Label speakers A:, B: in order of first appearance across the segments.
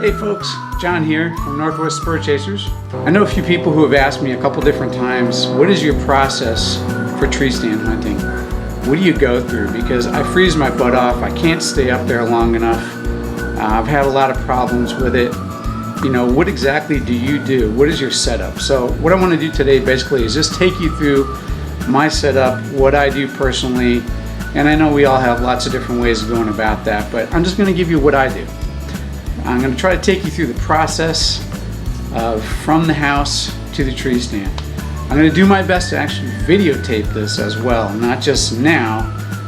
A: Hey folks, John here from Northwest Spur Chasers. I know a few people who have asked me a couple different times, what is your process for tree stand hunting? What do you go through? Because I freeze my butt off, I can't stay up there long enough. I've had a lot of problems with it. You know, what exactly do you do? What is your setup? So what I want to do today basically is just take you through my setup, what I do personally, and I know we all have lots of different ways of going about that, but I'm just going to give you what I do. I'm going to try to take you through the process of from the house to the tree stand. I'm going to do my best to actually videotape this as well, not just now,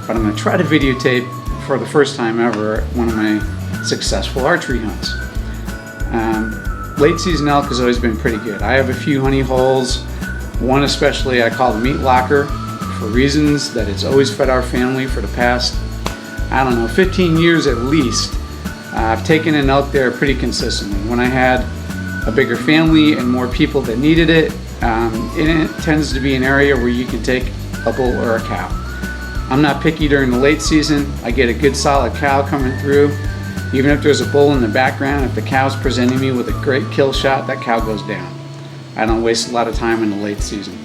A: but I'm going to try to videotape for the first time ever one of my successful archery hunts. Late season elk has always been pretty good. I have a few honey holes, one especially I call the meat locker for reasons that it's always fed our family for the past, 15 years at least. I've taken an elk there pretty consistently. When I had a bigger family and more people that needed it, it tends to be an area where you can take a bull or a cow. I'm not picky during the late season. I get a good solid cow coming through. Even if there's a bull in the background, if the cow's presenting me with a great kill shot, that cow goes down. I don't waste a lot of time in the late season.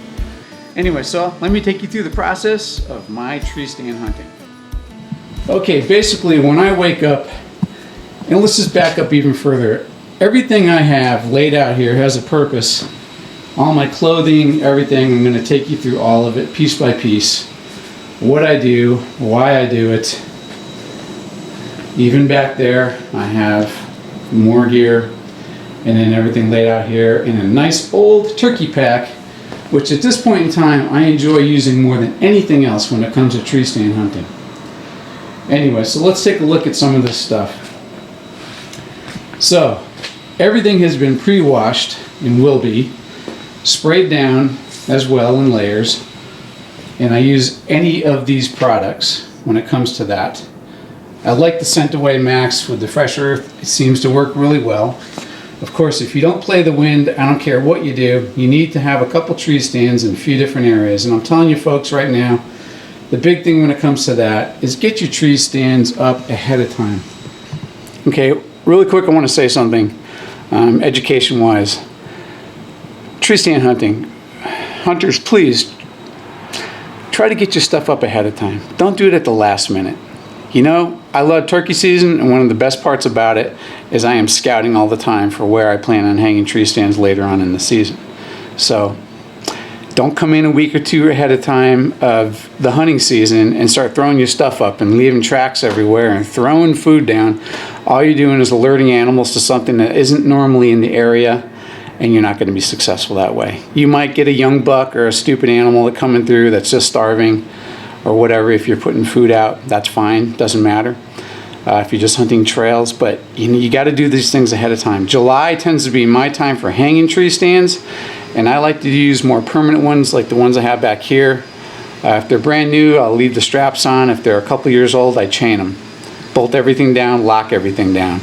A: Anyway, so let me take you through the process of my tree stand hunting. Okay, basically when I wake up, and let's just back up even further. Everything I have laid out here has a purpose. All my clothing, everything, I'm going to take you through all of it piece by piece. What I do, why I do it. Even back there, I have more gear, and then everything laid out here in a nice old turkey pack, which at this point in time, I enjoy using more than anything else when it comes to tree stand hunting. Anyway, so let's take a look at some of this stuff. So, everything has been pre-washed and will be sprayed down as well in layers, and I use any of these products when it comes to that. I like the Scent Away Max with the Fresh Earth. It seems to work really well. Of course, if you don't play the wind, I don't care what you do, you need to have a couple tree stands in a few different areas. And I'm telling you folks right now, the big thing when it comes to that is get your tree stands up ahead of time. Okay, really quick, I want to say something education-wise. Tree stand hunting. Hunters, please try to get your stuff up ahead of time. Don't do it at the last minute. You know, I love turkey season, and one of the best parts about it is I am scouting all the time for where I plan on hanging tree stands later on in the season. So don't come in a week or two ahead of time of the hunting season and start throwing your stuff up and leaving tracks everywhere and throwing food down. All you're doing is alerting animals to something that isn't normally in the area, and you're not going to be successful that way. You might get a young buck or a stupid animal that coming through that's just starving or whatever. If you're putting food out, that's fine, doesn't matter. If you're just hunting trails, but you got to do these things ahead of time. July tends to be my time for hanging tree stands, and I like to use more permanent ones like the ones I have back here. If they're brand new, I'll leave the straps on. If they're a couple years old, I chain them. Bolt everything down, lock everything down.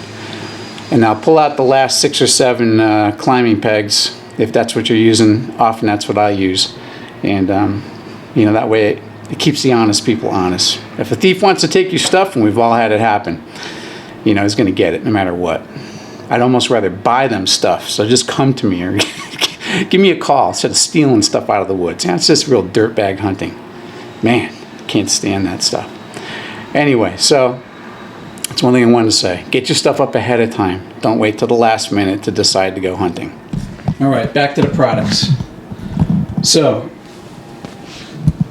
A: And I'll pull out the last 6 or 7 climbing pegs, if that's what you're using. Often that's what I use. And that way it keeps the honest people honest. If a thief wants to take your stuff, and we've all had it happen, he's going to get it no matter what. I'd almost rather buy them stuff, so just come to me or give me a call instead of stealing stuff out of the woods. It's just real dirtbag hunting. Man, I can't stand that stuff. Anyway, so that's one thing I wanted to say. Get your stuff up ahead of time. Don't wait till the last minute to decide to go hunting. All right, back to the products. So,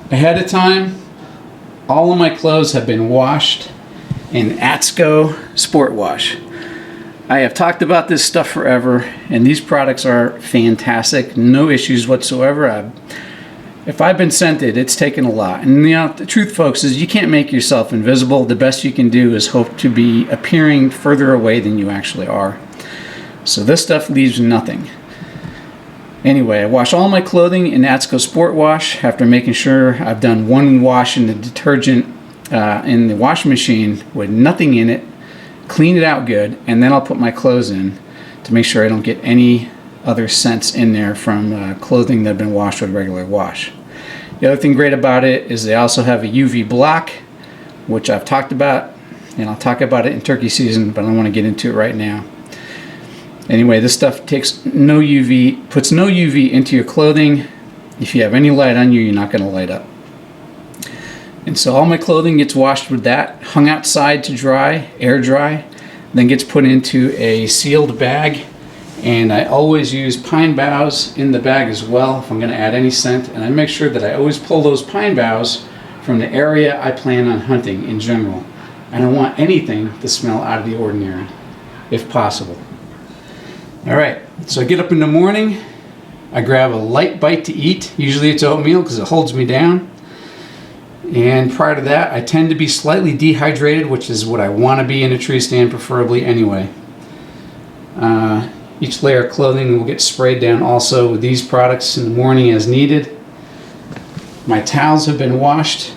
A: ahead of time, all of my clothes have been washed in ATSCO Sport Wash. I have talked about this stuff forever, and these products are fantastic. No issues whatsoever. If I've been scented, it's taken a lot. And the truth, folks, is you can't make yourself invisible. The best you can do is hope to be appearing further away than you actually are. So this stuff leaves nothing. Anyway, I wash all my clothing in ATSCO Sport Wash after making sure I've done one wash in the detergent in the washing machine with nothing in it, clean it out good, and then I'll put my clothes in to make sure I don't get any other scents in there from clothing that have been washed with regular wash. The other thing great about it is they also have a UV block, which I've talked about, and I'll talk about it in turkey season, but I don't want to get into it right now. Anyway, this stuff takes no UV, puts no UV into your clothing. If you have any light on you, you're not going to light up. And so all my clothing gets washed with that, hung outside to dry, air dry, then gets put into a sealed bag. And I always use pine boughs in the bag as well if I'm going to add any scent. And I make sure that I always pull those pine boughs from the area I plan on hunting in general. I don't want anything to smell out of the ordinary, if possible. All right, so I get up in the morning, I grab a light bite to eat. Usually it's oatmeal because it holds me down. And prior to that, I tend to be slightly dehydrated, which is what I want to be in a tree stand, preferably anyway. Each layer of clothing will get sprayed down also with these products in the morning as needed. My towels have been washed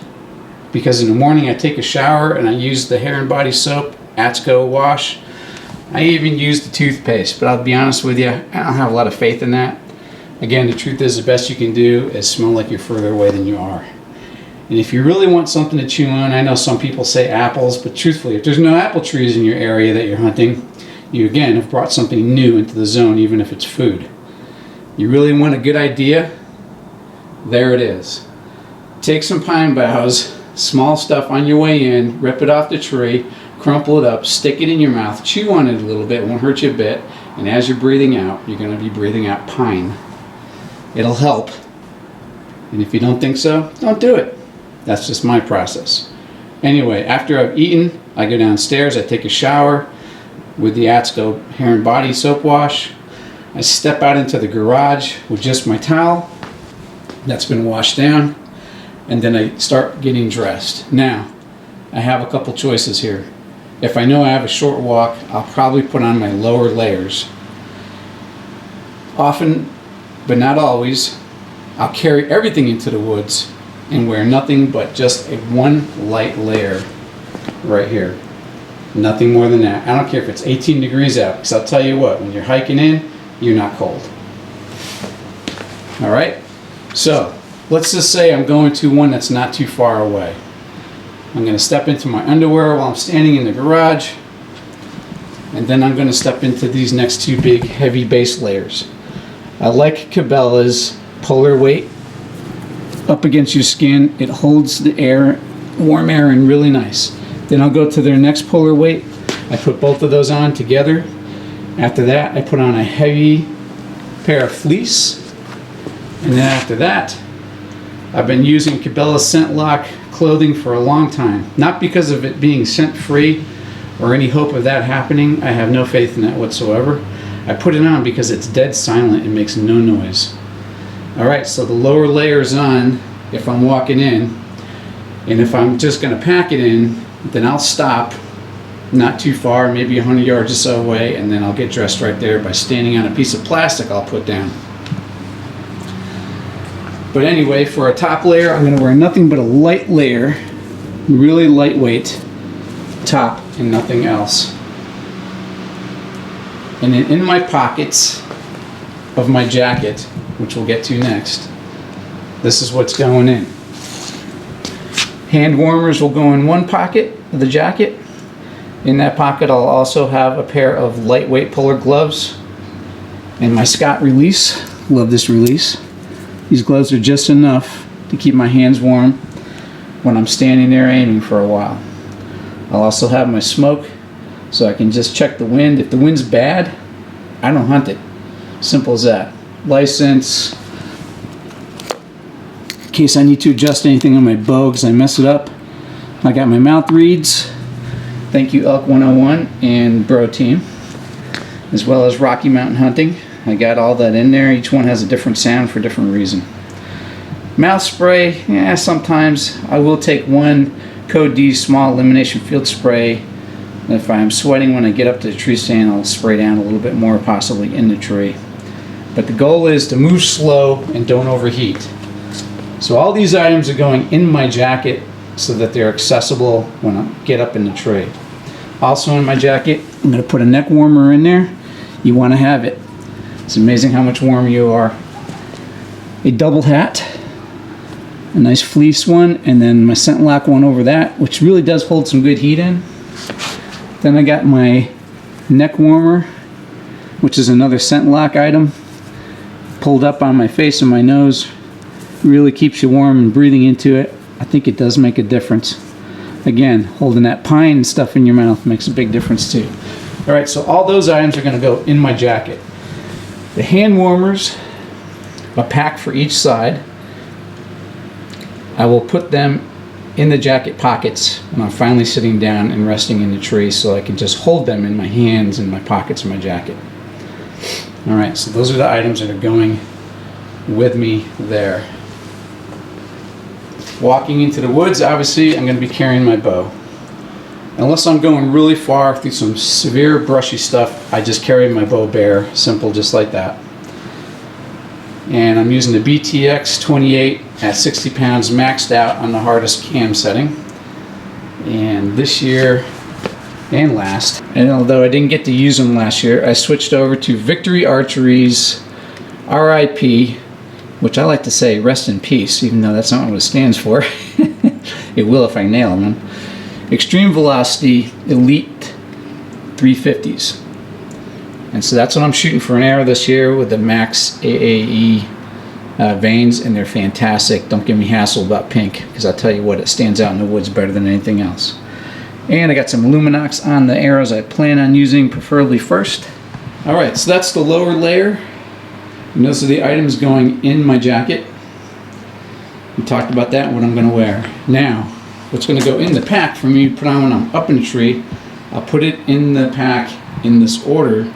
A: because in the morning I take a shower and I use the hair and body soap, Atsko wash. I even use the toothpaste, but I'll be honest with you, I don't have a lot of faith in that. Again, the truth is the best you can do is smell like you're further away than you are. And if you really want something to chew on, I know some people say apples, but truthfully, if there's no apple trees in your area that you're hunting, you again have brought something new into the zone, even if it's food. You really want a good idea? There it is. Take some pine boughs, small stuff on your way in, rip it off the tree, crumple it up, stick it in your mouth, chew on it a little bit, it won't hurt you a bit, and as you're breathing out, you're going to be breathing out pine. It'll help. And if you don't think so, don't do it. That's just my process. Anyway, after I've eaten, I go downstairs, I take a shower with the Atsko hair and body soap wash. I step out into the garage with just my towel that's been washed down, and then I start getting dressed. Now, I have a couple choices here. If I know I have a short walk, I'll probably put on my lower layers. Often, but not always, I'll carry everything into the woods and wear nothing but just a one light layer right here. Nothing more than that. I don't care if it's 18 degrees out, because I'll tell you what, when you're hiking in, you're not cold. All right? So, let's just say I'm going to one that's not too far away. I'm going to step into my underwear while I'm standing in the garage, and then I'm going to step into these next two big heavy base layers. I like Cabela's Polar Weight. Up against your skin, it holds the air, warm air in really nice. Then I'll go to their next Polar Weight. I put both of those on together. After that, I put on a heavy pair of fleece. And then after that, I've been using Cabela Scent Lock clothing for a long time. Not because of it being scent free or any hope of that happening. I have no faith in that whatsoever. I put it on because it's dead silent and makes no noise. Alright, so the lower layer's on if I'm walking in. And if I'm just going to pack it in, then I'll stop not too far, maybe 100 yards or so away, and then I'll get dressed right there by standing on a piece of plastic I'll put down. But anyway, for a top layer, I'm going to wear nothing but a light layer, really lightweight top and nothing else. And then in my pockets of my jacket, which we'll get to next, this is what's going in. Hand warmers will go in one pocket of the jacket. In that pocket, I'll also have a pair of lightweight polar gloves and my Scott release. Love this release. These gloves are just enough to keep my hands warm when I'm standing there aiming for a while. I'll also have my smoke so I can just check the wind. If the wind's bad, I don't hunt it. Simple as that. License, in case I need to adjust anything on my bow because I mess it up. I got my mouth reeds. Thank you Elk 101 and Bro Team, as well as Rocky Mountain Hunting. I got all that in there. Each one has a different sound for a different reason. Mouth spray, yeah, sometimes I will take one Code D small elimination field spray. If I'm sweating when I get up to the tree stand, I'll spray down a little bit more, possibly in the tree. But the goal is to move slow and don't overheat. So all these items are going in my jacket so that they're accessible when I get up in the tree. Also in my jacket, I'm going to put a neck warmer in there. You want to have it. It's amazing how much warmer you are. A double hat, a nice fleece one, and then my Scent Lock one over that, which really does hold some good heat in. Then I got my neck warmer which is another Scent Lock item, pulled up on my face and my nose. Really keeps you warm, and breathing into it, I think it does make a difference. Again, holding that pine and stuff in your mouth makes a big difference too. All right, so all those items are going to go in my jacket. The hand warmers, a pack for each side. I will put them in the jacket pockets when I'm finally sitting down and resting in the tree, so I can just hold them in my hands and my pockets of my jacket. All right, so those are the items that are going with me there. Walking into the woods, obviously, I'm going to be carrying my bow. Unless I'm going really far through some severe brushy stuff, I just carry my bow bare, simple, just like that. And I'm using the BTX 28 at 60 pounds, maxed out on the hardest cam setting. And this year and last, and although I didn't get to use them last year, I switched over to Victory Archery's RIP, which I like to say rest in peace, even though that's not what it stands for. It will if I nail them. Extreme Velocity Elite 350s. And so that's what I'm shooting for an arrow this year with the Max AAE vanes, and they're fantastic. Don't give me hassle about pink, because I'll tell you what, it stands out in the woods better than anything else. And I got some Luminox on the arrows I plan on using, preferably first. All right, so that's the lower layer. And those are the items going in my jacket. We talked about that and what I'm going to wear. Now, what's going to go in the pack for me, put on when I'm up in the tree, I'll put it in the pack in this order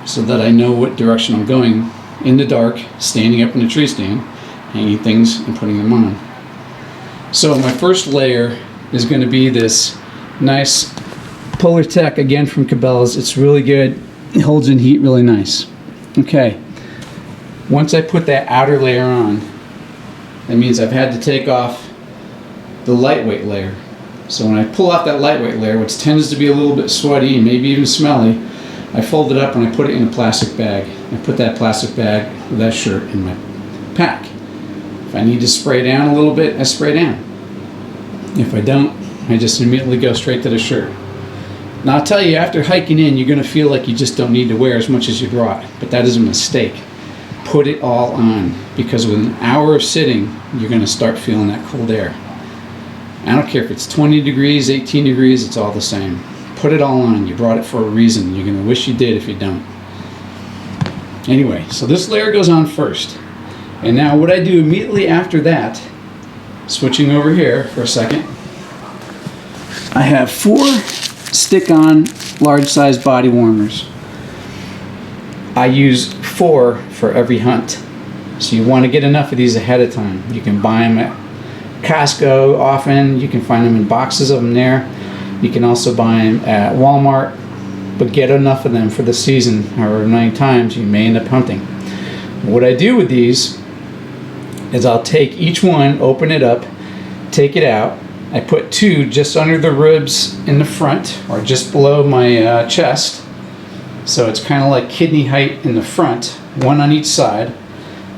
A: so that I know what direction I'm going in the dark, standing up in the tree stand, hanging things and putting them on. So my first layer is going to be this nice Polartec, again from Cabela's. It's really good. It holds in heat really nice. Okay, once I put that outer layer on, that means I've had to take off the lightweight layer. So when I pull off that lightweight layer, which tends to be a little bit sweaty and maybe even smelly, I fold it up and I put it in a plastic bag. I put that plastic bag with that shirt in my pack. If I need to spray down a little bit, I spray down. If I don't, I just immediately go straight to the shirt. Now I'll tell you, after hiking in, you're going to feel like you just don't need to wear as much as you brought, but that is a mistake. Put it all on, because with an hour of sitting, you're going to start feeling that cold air. I don't care if it's 20 degrees, 18 degrees, it's all the same. Put it all on. You brought it for a reason. You're going to wish you did if you don't. Anyway, so this layer goes on first. And now what I do immediately after that, switching over here for a second, I have 4 stick-on large-size body warmers. I use 4 for every hunt. So you want to get enough of these ahead of time. You can buy them at Costco often. You can find them in boxes of them there. You can also buy them at Walmart, but get enough of them for the season, however many times you may end up hunting. What I do with these is I'll take each one, open it up, take it out. I put 2 just under the ribs in the front, or just below my chest. So it's kind of like kidney height in the front, 1 on each side.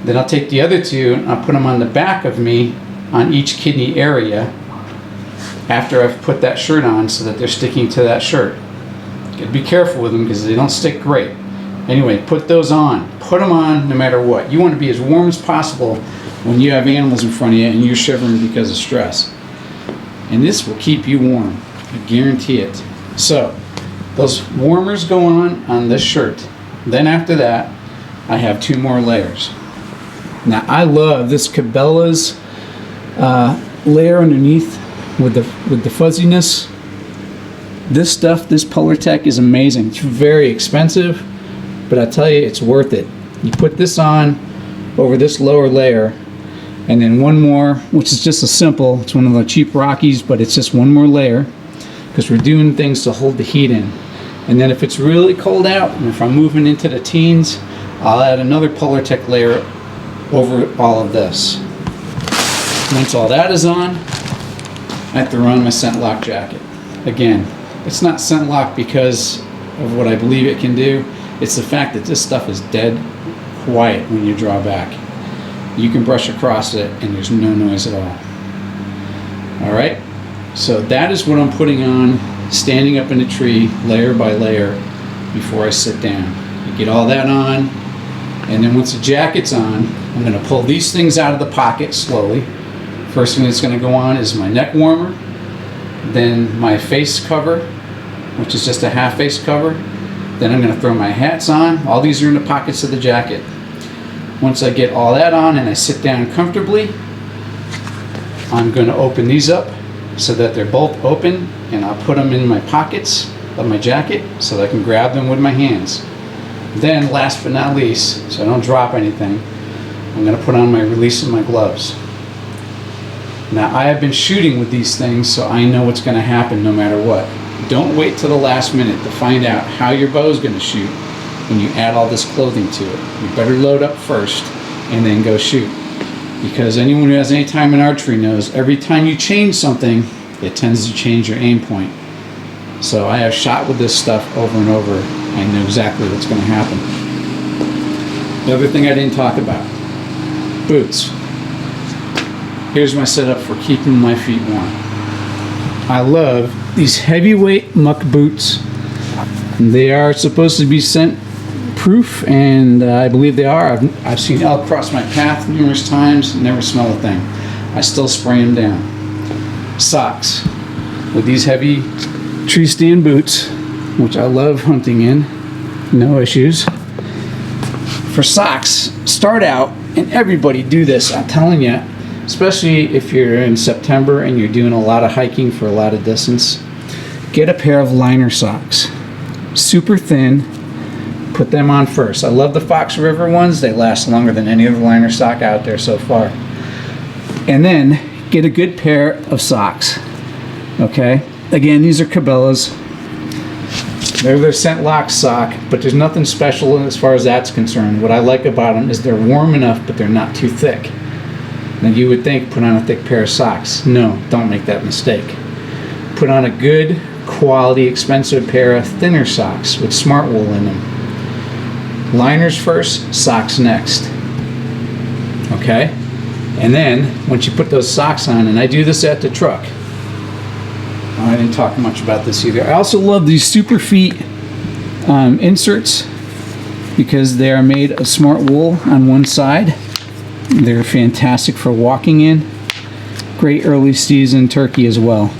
A: Then I'll take the other 2 and I'll put them on the back of me on each kidney area after I've put that shirt on, so that they're sticking to that shirt. You gotta be careful with them because they don't stick great. Anyway, put those on. Put them on no matter what. You want to be as warm as possible when you have animals in front of you and you're shivering because of stress. And this will keep you warm. I guarantee it. So, those warmers go on this shirt. Then after that, I have 2 more layers. Now, I love this Cabela's layer underneath with the fuzziness. This stuff, this Polartec, is amazing. It's very expensive, but I tell you, it's worth it. You put this on over this lower layer, and then 1 more, which is just a simple, it's one of the cheap Rockies, but it's just 1 more layer, because we're doing things to hold the heat in. And then if it's really cold out, and if I'm moving into the teens, I'll add another Polartec layer over all of this. Once all that is on, I have to run my Scent Lock jacket. Again, it's not Scent Lock because of what I believe it can do. It's the fact that this stuff is dead quiet when you draw back. You can brush across it and there's no noise at all. All right, so that is what I'm putting on, standing up in a tree, layer by layer, before I sit down. I get all that on, and then once the jacket's on, I'm going to pull these things out of the pocket slowly. First thing that's going to go on is my neck warmer, then my face cover, which is just a half face cover. Then I'm going to throw my hats on. All these are in the pockets of the jacket. Once I get all that on and I sit down comfortably, I'm going to open these up so that they're both open, and I'll put them in my pockets of my jacket so that I can grab them with my hands. Then, last but not least, so I don't drop anything, I'm going to put on my release of my gloves. Now, I have been shooting with these things, so I know what's going to happen no matter what. Don't wait till the last minute to find out how your bow is going to shoot when you add all this clothing to it. You better load up first and then go shoot. Because anyone who has any time in archery knows every time you change something, it tends to change your aim point. So I have shot with this stuff over and over. I know exactly what's going to happen. The other thing I didn't talk about, boots. Here's my setup for keeping my feet warm. I love these heavyweight muck boots. They are supposed to be scent proof, and I believe they are. I've seen elk cross my path numerous times, never smell a thing. I still spray them down. Socks with these heavy tree stand boots, which I love hunting in, no issues. For socks, start out, and everybody do this, I'm telling you, especially if you're in September and you're doing a lot of hiking for a lot of distance, get a pair of liner socks. Super thin, put them on first. I love the Fox River ones, they last longer than any other liner sock out there so far. And then get a good pair of socks, okay? Again, these are Cabela's. They're their scent lock sock, but there's nothing special as far as that's concerned. What I like about them is they're warm enough, but they're not too thick. Now you would think, put on a thick pair of socks. No, don't make that mistake. Put on a good quality, expensive pair of thinner socks with smart wool in them. Liners first, socks next. Okay? And then, once you put those socks on, and I do this at the truck. I didn't talk much about this either. I also love these Super Feet inserts because they are made of smart wool on one side. They're fantastic for walking in. Great early season turkey as well.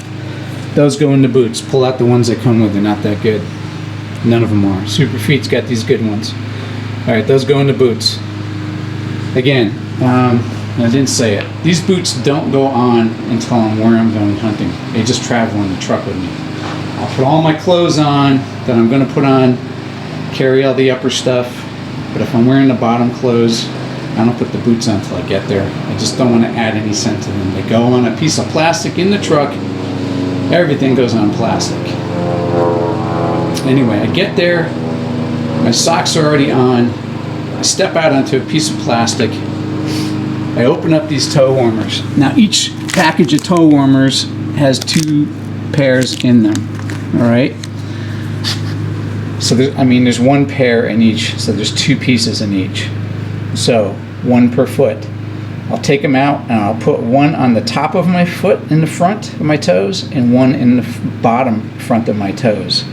A: Those go in the boots. Pull out the ones that come with. They're not that good. None of them are. Super Feet's got these good ones. All right, those go in the boots. Again, I didn't say it. These boots don't go on until I'm where I'm going hunting. They just travel in the truck with me. I'll put all my clothes on that I'm going to put on, carry all the upper stuff, but if I'm wearing the bottom clothes, I don't put the boots on until I get there. I just don't want to add any scent to them. They go on a piece of plastic in the truck. Everything goes on plastic. Anyway, I get there, my socks are already on, I step out onto a piece of plastic, I open up these toe warmers. Now each package of toe warmers has 2 pairs in them, all right? So there's 1 pair in each, so there's 2 pieces in each. So 1 per foot. I'll take them out and I'll put 1 on the top of my foot in the front of my toes and 1 in the bottom front of my toes.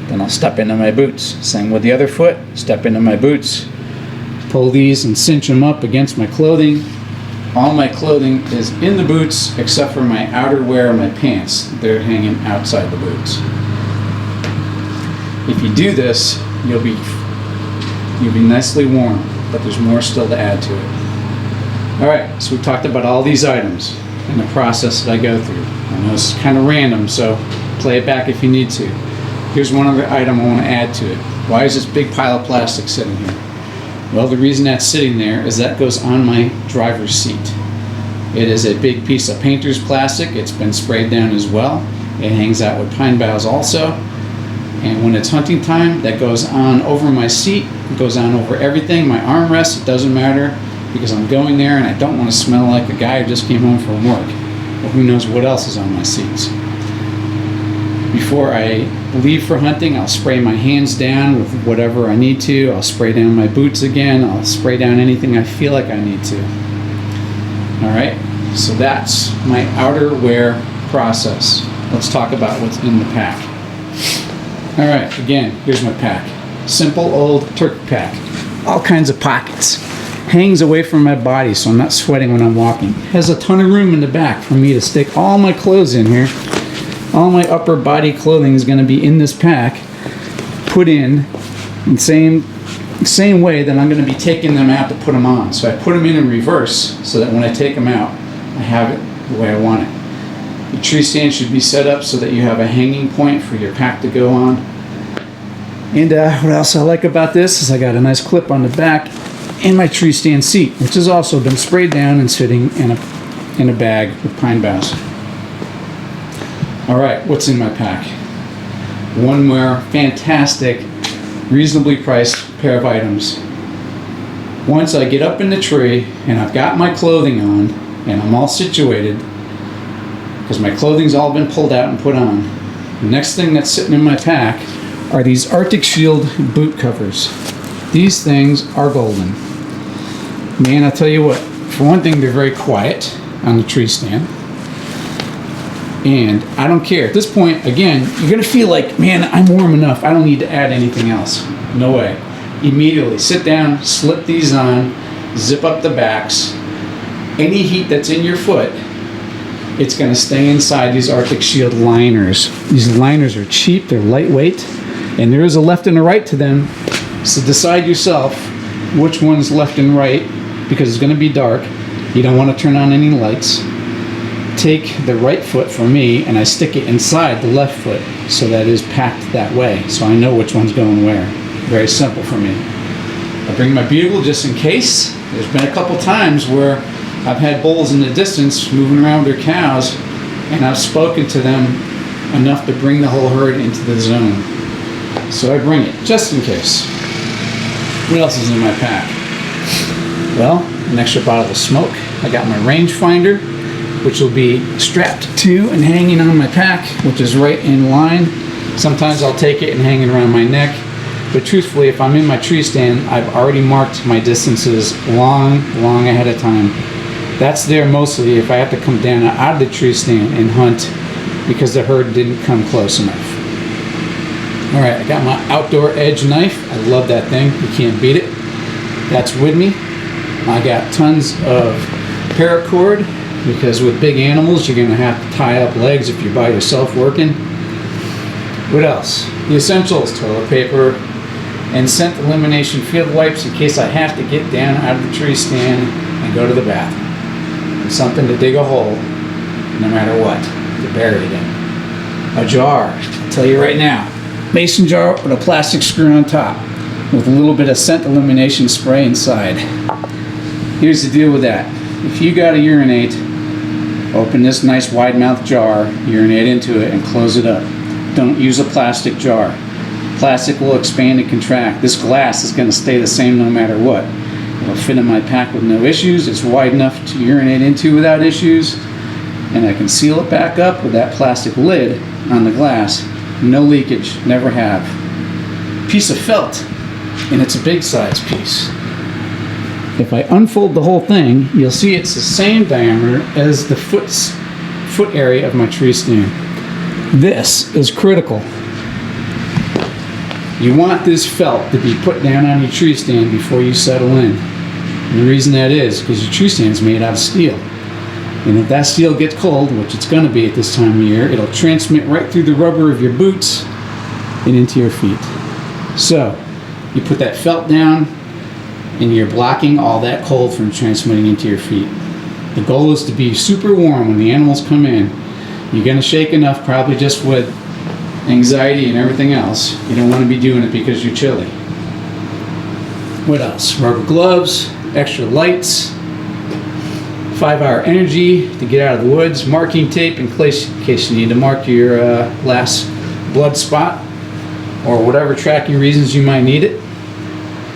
A: Then I'll step into my boots. Same with the other foot, step into my boots. Pull these and cinch them up against my clothing. All my clothing is in the boots except for my outerwear and my pants. They're hanging outside the boots. If you do this, you'll be nicely warm, but there's more still to add to it. All right, so we talked about all these items and the process that I go through. I know this is kind of random, so play it back if you need to. Here's one other item I want to add to it. Why is this big pile of plastic sitting here? Well, the reason that's sitting there is that goes on my driver's seat. It is a big piece of painter's plastic. It's been sprayed down as well. It hangs out with pine boughs also. And when it's hunting time, that goes on over my seat. It goes on over everything, my armrest, it doesn't matter, because I'm going there and I don't want to smell like a guy who just came home from work. Well, who knows what else is on my seats. Before I leave for hunting, I'll spray my hands down with whatever I need to. I'll spray down my boots again. I'll spray down anything I feel like I need to. All right, so that's my outerwear process. Let's talk about what's in the pack. All right, again, here's my pack. Simple old turkey pack. All kinds of pockets. Hangs away from my body so I'm not sweating when I'm walking. Has a ton of room in the back for me to stick all my clothes in here. All my upper body clothing is going to be in this pack, put in the same way that I'm going to be taking them out to put them on. So I put them in reverse so that when I take them out, I have it the way I want it. The tree stand should be set up so that you have a hanging point for your pack to go on. And what else I like about this is I got a nice clip on the back and my tree stand seat, which has also been sprayed down and sitting in a bag with pine boughs. All right, what's in my pack? One more fantastic, reasonably priced pair of items. Once I get up in the tree and I've got my clothing on and I'm all situated, because my clothing's all been pulled out and put on, the next thing that's sitting in my pack are these Arctic Shield boot covers. These things are golden. Man, I'll tell you what, for one thing, they're very quiet on the tree stand. And I don't care. At this point, again, you're gonna feel like, man, I'm warm enough. I don't need to add anything else. No way. Immediately sit down, slip these on, zip up the backs. Any heat that's in your foot, it's gonna stay inside these Arctic Shield liners. These liners are cheap, they're lightweight, and there is a left and a right to them. So decide yourself which one's left and right, because it's gonna be dark. You don't wanna turn on any lights. Take the right foot for me and I stick it inside the left foot so that it is packed that way, so I know which one's going where. Very simple for me. I bring my bugle just in case. There's been a couple times where I've had bulls in the distance moving around with their cows and I've spoken to them enough to bring the whole herd into the zone. So I bring it just in case. What else is in my pack? Well, an extra bottle of smoke. I got my rangefinder, which will be strapped to and hanging on my pack, which is right in line. Sometimes I'll take it and hang it around my neck. But truthfully, if I'm in my tree stand, I've already marked my distances long ahead of time. That's there mostly if I have to come down out of the tree stand and hunt because the herd didn't come close enough. All right, I got my outdoor edge knife. I love that thing. You can't beat it. That's with me. I got tons of paracord, because with big animals, you're gonna have to tie up legs if you're by yourself working. What else? The essentials: toilet paper and scent elimination field wipes in case I have to get down out of the tree stand and go to the bathroom. And something to dig a hole, no matter what, to bury it in. A jar, I'll tell you right now, mason jar with a plastic screw on top with a little bit of scent elimination spray inside. Here's the deal with that. If you gotta urinate, open this nice wide mouth jar, urinate into it, and close it up. Don't use a plastic jar. Plastic will expand and contract. This glass is going to stay the same no matter what. It'll fit in my pack with no issues. It's wide enough to urinate into without issues. And I can seal it back up with that plastic lid on the glass. No leakage, never have. Piece of felt, and it's a big size piece. If I unfold the whole thing, you'll see it's the same diameter as the foot area of my tree stand. This is critical. You want this felt to be put down on your tree stand before you settle in. And the reason that is because your tree stand is made out of steel. And if that steel gets cold, which it's going to be at this time of year, it'll transmit right through the rubber of your boots and into your feet. So, you put that felt down and you're blocking all that cold from transmitting into your feet. The goal is to be super warm when the animals come in. You're going to shake enough, probably just with anxiety and everything else. You don't want to be doing it because you're chilly. What else? Rubber gloves, extra lights, 5-hour energy to get out of the woods, marking tape in case you need to mark your last blood spot or whatever tracking reasons you might need it.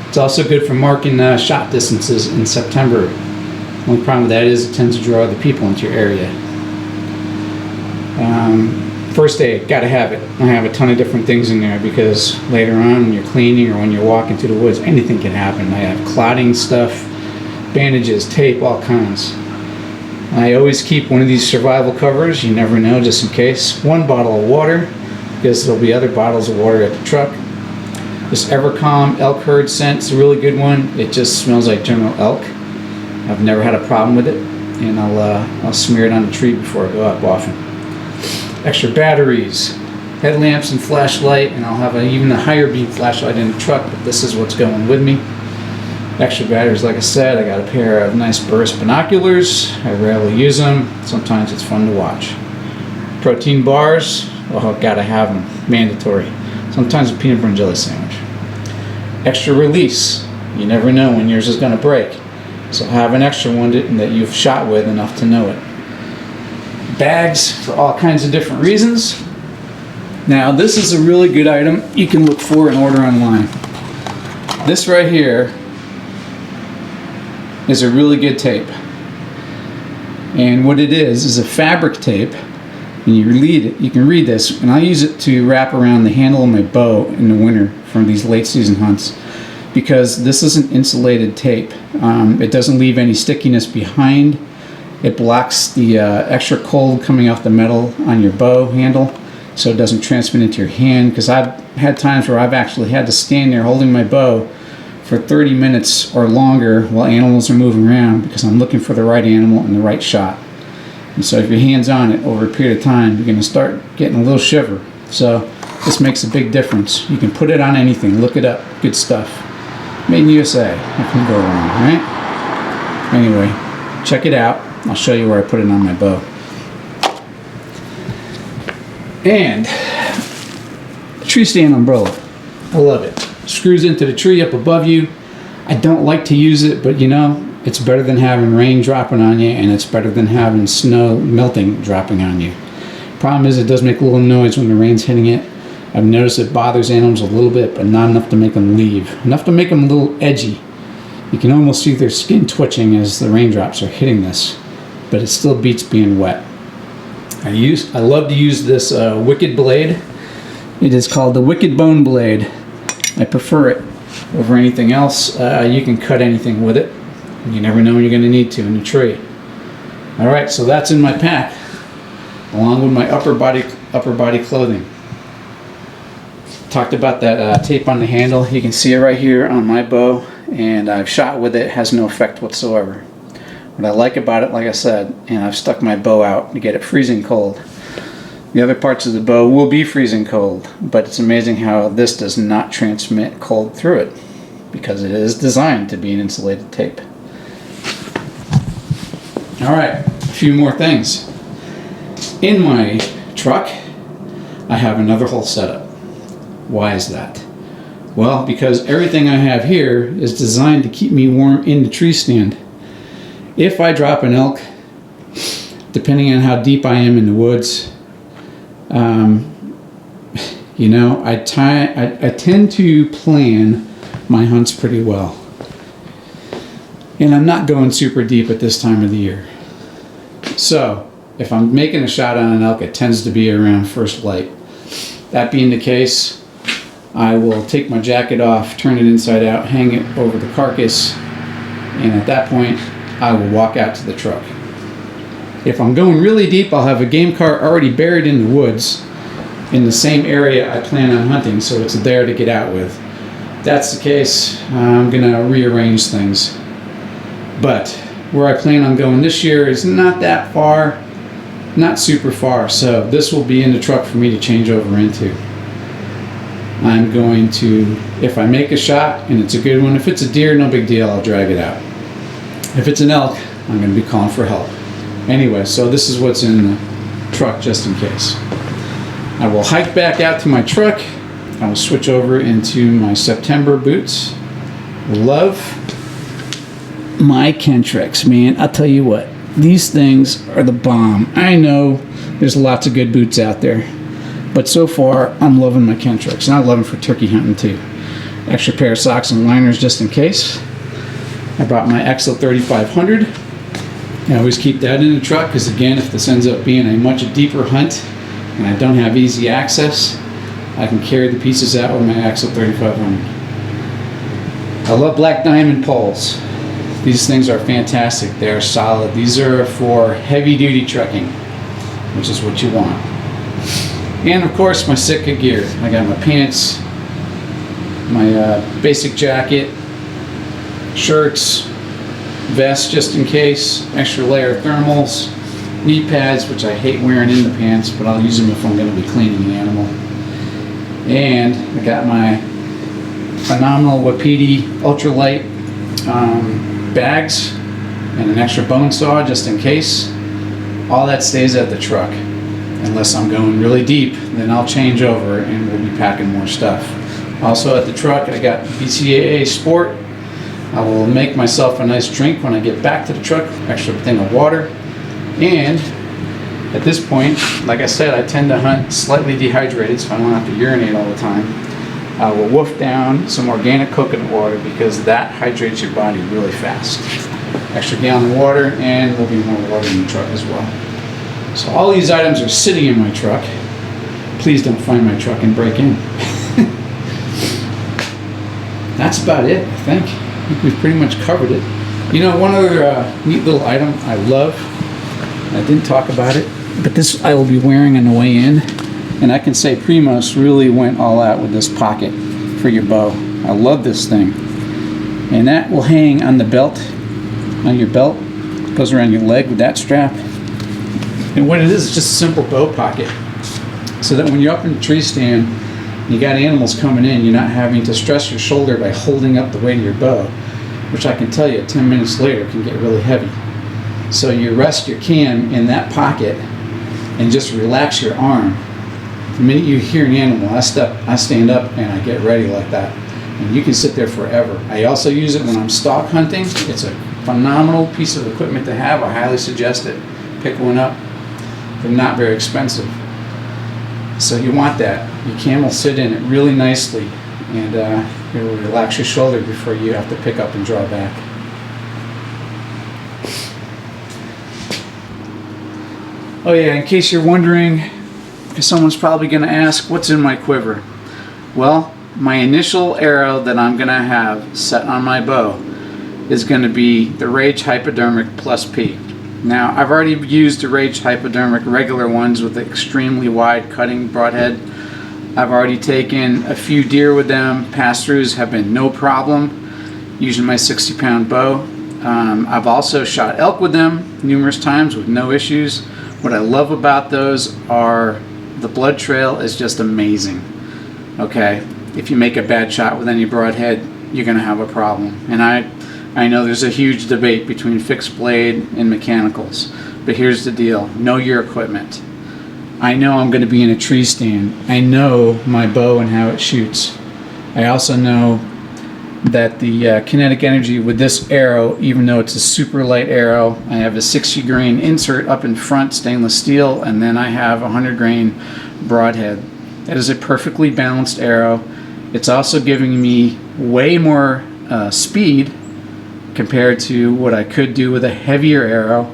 A: It's also good for marking shot distances in September. The only problem with that is it tends to draw other people into your area. First aid, gotta have it. I have a ton of different things in there because later on when you're cleaning or when you're walking through the woods, anything can happen. I have clotting stuff, bandages, tape, all kinds. I always keep one of these survival covers, you never know, just in case. 1 bottle of water, because there'll be other bottles of water at the truck. This Evercalm elk herd scent is a really good one. It just smells like General Elk. I've never had a problem with it, and I'll smear it on the tree before I go up often. Extra batteries, headlamps and flashlight, and I'll have even a higher beam flashlight in the truck, but this is what's going with me. Extra batteries, like I said, I got a pair of nice Burris binoculars. I rarely use them. Sometimes it's fun to watch. Protein bars, oh, gotta have them, mandatory. Sometimes a peanut butter and jelly sandwich. Extra release, you never know when yours is gonna break. So have an extra one that you've shot with enough to know it. Bags for all kinds of different reasons. Now this is a really good item you can look for and order online. This right here is a really good tape. And what it is a fabric tape, and you can read this, and I use it to wrap around the handle of my bow in the winter from these late season hunts, because this is an insulated tape. It doesn't leave any stickiness behind. It blocks the extra cold coming off the metal on your bow handle, so it doesn't transmit into your hand, because I've had times where I've actually had to stand there holding my bow for 30 minutes or longer while animals are moving around, because I'm looking for the right animal and the right shot. And so if your hand's on it over a period of time, you're going to start getting a little shiver. So this makes a big difference. You can put it on anything. Look it up. Good stuff. Made in USA. It can go wrong, right? Anyway, check it out. I'll show you where I put it on my bow. And tree stand umbrella. I love it. Screws into the tree up above you. I don't like to use it, but you know, it's better than having rain dropping on you, and it's better than having snow melting dropping on you. Problem is, it does make a little noise when the rain's hitting it. I've noticed it bothers animals a little bit, but not enough to make them leave. Enough to make them a little edgy. You can almost see their skin twitching as the raindrops are hitting this, but it still beats being wet. I love to use this Wicked blade. It is called the Wicked Bone Blade. I prefer it over anything else. You can cut anything with it. You never know when you're going to need to in a tree. Alright, so that's in my pack, along with my upper body clothing. Talked about that tape on the handle. You can see it right here on my bow, and I've shot with it. It has no effect whatsoever. What I like about it, like I said, and I've stuck my bow out to get it freezing cold. The other parts of the bow will be freezing cold, but it's amazing how this does not transmit cold through it, because it is designed to be an insulated tape. Alright, a few more things. In my truck, I have another whole setup. Why is that? Well, because everything I have here is designed to keep me warm in the tree stand. If I drop an elk, depending on how deep I am in the woods, you know, I tend to plan my hunts pretty well. And I'm not going super deep at this time of the year. So, if I'm making a shot on an elk, it tends to be around first light. That being the case, I will take my jacket off, turn it inside out, hang it over the carcass, and at that point, I will walk out to the truck. If I'm going really deep, I'll have a game cart already buried in the woods in the same area I plan on hunting, so it's there to get out with. If that's the case, I'm going to rearrange things. But where I plan on going this year is not that far, not super far, so this will be in the truck for me to change over into. I'm going to, if I make a shot and it's a good one, if it's a deer, no big deal, I'll drag it out. If it's an elk, I'm going to be calling for help. Anyway, so this is what's in the truck just in case. I will hike back out to my truck. I will switch over into my September boots. Love my Kentrex, man. I'll tell you what, these things are the bomb. I know there's lots of good boots out there, but so far I'm loving my Kentrex, and I love them for turkey hunting too. Extra pair of socks and liners just in case. I brought my Exo 3500. I always keep that in the truck because, again, if this ends up being a much deeper hunt and I don't have easy access, I can carry the pieces out with my Exo 3500. I love Black Diamond poles. These things are fantastic. They are solid. These are for heavy-duty trekking, which is what you want. And, of course, my Sitka gear. I got my pants, my basic jacket, shirts, vest just in case, extra layer of thermals, knee pads, which I hate wearing in the pants, but I'll use them if I'm going to be cleaning the animal. And I got my phenomenal Wapiti ultralight bags and an extra bone saw just in case. All that stays at the truck. Unless I'm going really deep, then I'll change over and we'll be packing more stuff. Also at the truck, I got BCAA Sport. I will make myself a nice drink when I get back to the truck, extra thing of water. And at this point, like I said, I tend to hunt slightly dehydrated so I don't have to urinate all the time. I will wolf down some organic coconut water because that hydrates your body really fast. Extra gallon of water, and there'll be more water in the truck as well. So all these items are sitting in my truck. Please don't find my truck and break in. That's about it, I think. I think we've pretty much covered it. You know, one other neat little item I love, I didn't talk about it, but this I will be wearing on the way in. And I can say Primos really went all out with this pocket for your bow. I love this thing. And that will hang on the belt, on your belt. It goes around your leg with that strap. And what it is just a simple bow pocket. So that when you're up in the tree stand, you got animals coming in, you're not having to stress your shoulder by holding up the weight of your bow, which I can tell you 10 minutes later can get really heavy. So you rest your cam in that pocket and just relax your arm. The minute you hear an animal, I stand up and I get ready like that. And you can sit there forever. I also use it when I'm stock hunting. It's a phenomenal piece of equipment to have. I highly suggest it. Pick one up. They're not very expensive. So you want that. Your cam will sit in it really nicely and it will relax your shoulder before you have to pick up and draw back. Oh yeah, in case you're wondering, because someone's probably going to ask, what's in my quiver? Well, my initial arrow that I'm going to have set on my bow is going to be the Rage Hypodermic Plus P. Now, I've already used the Rage Hypodermic regular ones with the extremely wide cutting broadhead. I've already taken a few deer with them. Pass-throughs have been no problem using my 60-pound bow. I've also shot elk with them numerous times with no issues. What I love about those are the blood trail is just amazing. Okay, if you make a bad shot with any broadhead, you're going to have a problem. And I know there's a huge debate between fixed blade and mechanicals, but here's the deal. Know your equipment. I know I'm going to be in a tree stand. I know my bow and how it shoots. I also know that the kinetic energy with this arrow, even though it's a super light arrow, I have a 60 grain insert up in front, stainless steel, and then I have a 100 grain broadhead. That is a perfectly balanced arrow. It's also giving me way more speed compared to what I could do with a heavier arrow.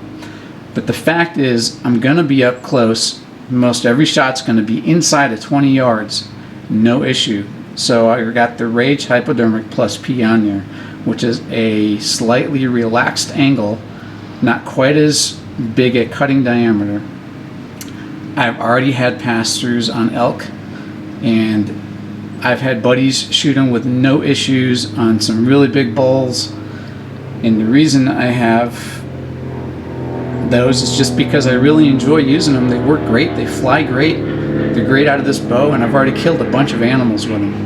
A: But the fact is, I'm going to be up close. Most every shot's going to be inside of 20 yards. No issue. So I got the Rage Hypodermic Plus P on there, which is a slightly relaxed angle, not quite as big a cutting diameter. I've already had pass-throughs on elk, and I've had buddies shoot them with no issues on some really big bulls. And the reason I have those is just because I really enjoy using them. They work great, they fly great, they're great out of this bow, and I've already killed a bunch of animals with them.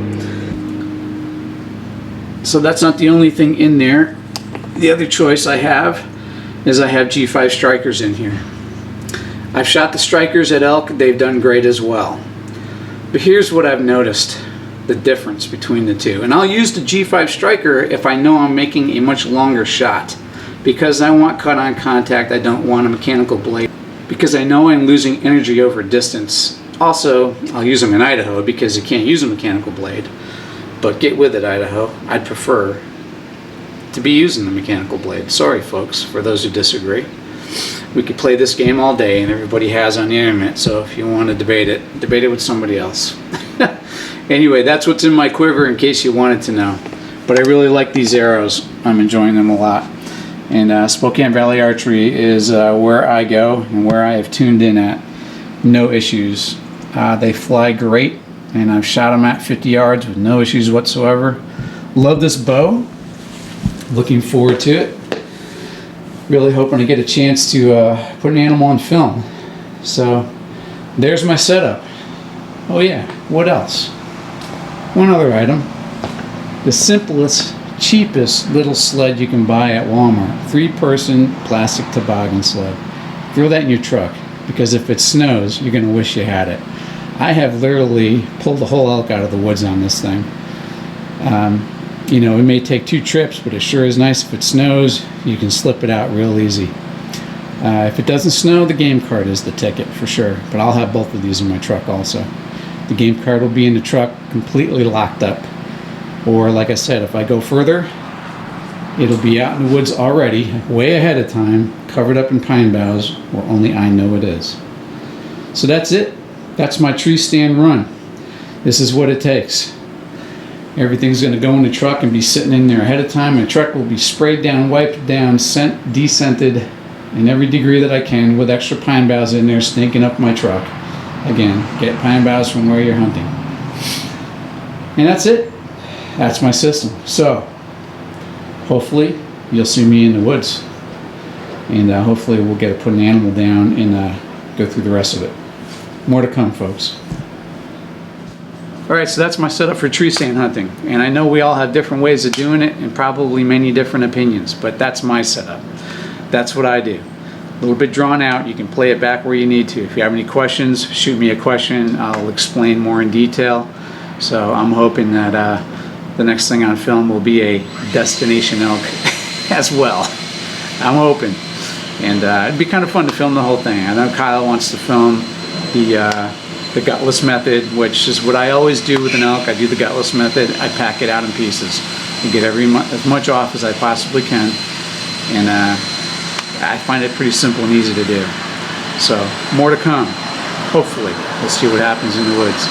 A: So that's not the only thing in there. The other choice I have is I have G5 Strikers in here. I've shot the Strikers at elk, they've done great as well. But here's what I've noticed, the difference between the two. And I'll use the G5 Striker if I know I'm making a much longer shot. Because I want cut on contact, I don't want a mechanical blade. Because I know I'm losing energy over distance. Also, I'll use them in Idaho because you can't use a mechanical blade. But get with it, Idaho. I'd prefer to be using the mechanical blade. Sorry, folks, for those who disagree. We could play this game all day, and everybody has on the internet, so if you want to debate it with somebody else. Anyway, that's what's in my quiver in case you wanted to know. But I really like these arrows. I'm enjoying them a lot. And Spokane Valley Archery is where I go and where I have tuned in at. No issues. They fly great. and I've shot them at 50 yards with no issues whatsoever. Love this bow. Looking forward to it. Really hoping to get a chance to put an animal on film. So there's my setup. Oh yeah, what else? One other item. The simplest, cheapest little sled you can buy at Walmart. 3-person plastic toboggan sled. Throw that in your truck, because if it snows, you're gonna wish you had it. I have literally pulled the whole elk out of the woods on this thing. You know, it may take 2 trips, but it sure is nice if it snows. You can slip it out real easy. If it doesn't snow, the game card is the ticket for sure, but I'll have both of these in my truck also. The game card will be in the truck completely locked up. Or like I said, if I go further, it'll be out in the woods already, way ahead of time, covered up in pine boughs where only I know it is. So that's it. That's my tree stand run. This is what it takes. Everything's going to go in the truck and be sitting in there ahead of time. My truck will be sprayed down, wiped down, descented in every degree that I can with extra pine boughs in there stinking up my truck. Again, get pine boughs from where you're hunting. And that's it. That's my system. So hopefully you'll see me in the woods, and hopefully we'll get to put an animal down and go through the rest of it. More to come, folks. Alright, so that's my setup for tree stand hunting, and I know we all have different ways of doing it and probably many different opinions, but that's my setup. That's what I do. A little bit drawn out. You can play it back where you need to. If you have any questions, shoot me a question. I'll explain more in detail. So I'm hoping that the next thing on film will be a destination elk as well. I'm hoping. And it'd be kind of fun to film the whole thing. I know Kyle wants to film the gutless method, which is what I always do with an elk. I do the gutless method. I pack it out in pieces and get as much off as I possibly can. And I find it pretty simple and easy to do. So more to come. Hopefully. We'll see what happens in the woods.